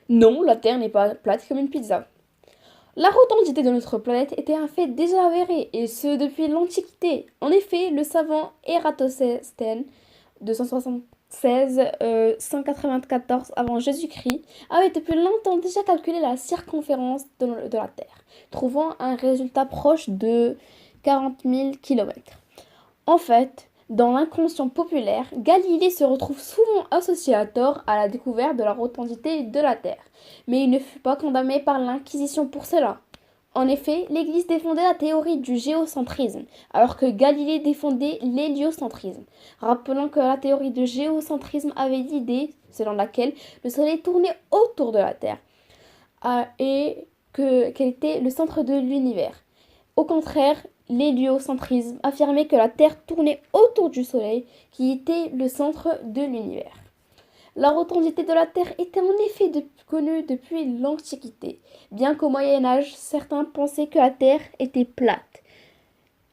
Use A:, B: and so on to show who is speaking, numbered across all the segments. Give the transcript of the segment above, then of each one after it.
A: Non, la Terre n'est pas plate comme une pizza. La rotondité de notre planète était un fait déjà avéré, et ce depuis l'Antiquité. En effet, le savant Ératosthène, 276-194 avant Jésus-Christ, avait depuis longtemps déjà calculé la circonférence de la Terre, trouvant un résultat proche de 40 000 kilomètres. En fait, dans l'inconscient populaire, Galilée se retrouve souvent associé à tort à la découverte de la rotondité de la Terre, mais il ne fut pas condamné par l'Inquisition pour cela. En effet, l'Église défendait la théorie du géocentrisme, alors que Galilée défendait l'héliocentrisme, rappelant que la théorie du géocentrisme avait l'idée selon laquelle le Soleil tournait autour de la Terre et qu'elle était le centre de l'univers. Au contraire, l'héliocentrisme affirmait que la Terre tournait autour du Soleil, qui était le centre de l'univers. La rotondité de la Terre était en effet connue depuis l'Antiquité, bien qu'au Moyen Âge, certains pensaient que la Terre était plate.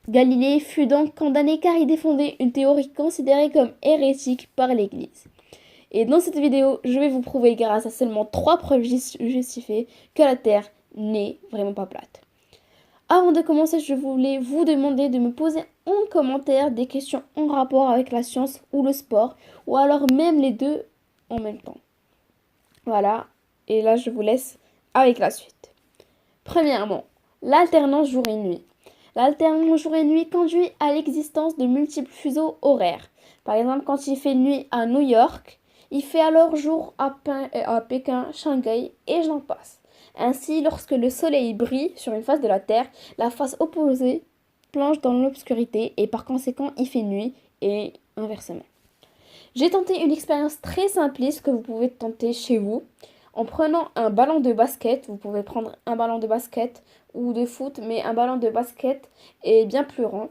A: Galilée fut donc condamné car il défendait une théorie considérée comme hérétique par l'Église. Et dans cette vidéo, je vais vous prouver grâce à seulement 3 preuves justifiées que la Terre n'est vraiment pas plate. Avant de commencer, je voulais vous demander de me poser en commentaire des questions en rapport avec la science ou le sport, ou alors même les deux en même temps. Voilà, et là je vous laisse avec la suite. Premièrement, l'alternance jour et nuit. L'alternance jour et nuit conduit à l'existence de multiples fuseaux horaires. Par exemple, quand il fait nuit à New York, il fait alors jour à Pékin, Shanghai et j'en passe. Ainsi, lorsque le soleil brille sur une face de la Terre, la face opposée plonge dans l'obscurité et par conséquent il fait nuit et inversement. J'ai tenté une expérience très simpliste que vous pouvez tenter chez vous. En prenant un ballon de basket, vous pouvez prendre un ballon de basket ou de foot, mais un ballon de basket est bien plus rond.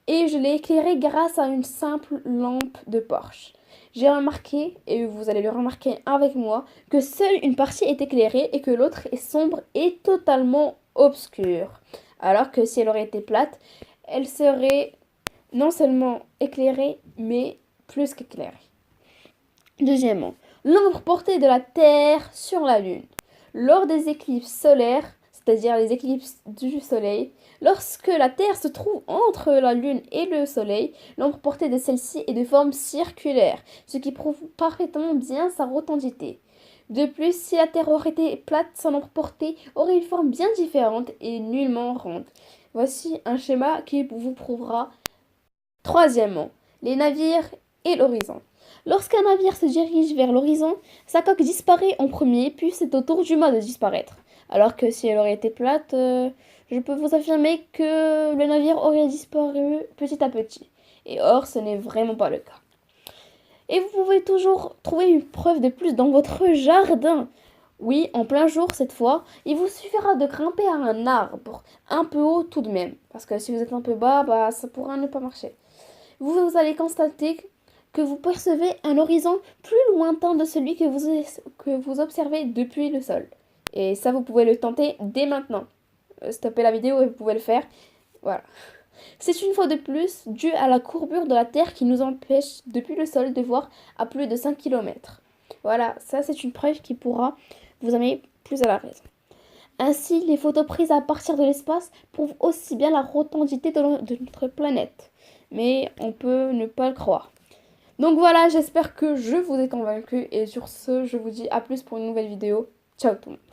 A: Et je l'ai éclairé grâce à une simple lampe de Porsche. J'ai remarqué, et vous allez le remarquer avec moi, que seule une partie est éclairée et que l'autre est sombre et totalement obscure. Alors que si elle aurait été plate, elle serait non seulement éclairée, mais plus qu'éclairée. Deuxièmement, l'ombre portée de la Terre sur la Lune. Lors des éclipses solaires, c'est-à-dire les éclipses du Soleil, lorsque la Terre se trouve entre la Lune et le Soleil, l'ombre portée de celle-ci est de forme circulaire, ce qui prouve parfaitement bien sa rotondité. De plus, si la Terre aurait été plate, son ombre portée aurait une forme bien différente et nullement ronde. Voici un schéma qui vous prouvera. Troisièmement, les navires et l'horizon. Lorsqu'un navire se dirige vers l'horizon, sa coque disparaît en premier, puis c'est au tour du mât de disparaître. Alors que si elle aurait été plate, je peux vous affirmer que le navire aurait disparu petit à petit. Et or, ce n'est vraiment pas le cas. Et vous pouvez toujours trouver une preuve de plus dans votre jardin. Oui, en plein jour cette fois, il vous suffira de grimper à un arbre, un peu haut tout de même. Parce que si vous êtes un peu bas, ça pourra ne pas marcher. Vous allez constater que vous percevez un horizon plus lointain de celui que vous observez depuis le sol. Et ça, vous pouvez le tenter dès maintenant. Stoppez la vidéo et vous pouvez le faire. Voilà. C'est une fois de plus dû à la courbure de la Terre qui nous empêche depuis le sol de voir à plus de 5 kilomètres. Voilà, ça c'est une preuve qui pourra vous amener plus à la raison. Ainsi, les photos prises à partir de l'espace prouvent aussi bien la rotondité de notre planète. Mais on peut ne pas le croire. Donc voilà, j'espère que je vous ai convaincu et sur ce, je vous dis à plus pour une nouvelle vidéo. Ciao tout le monde.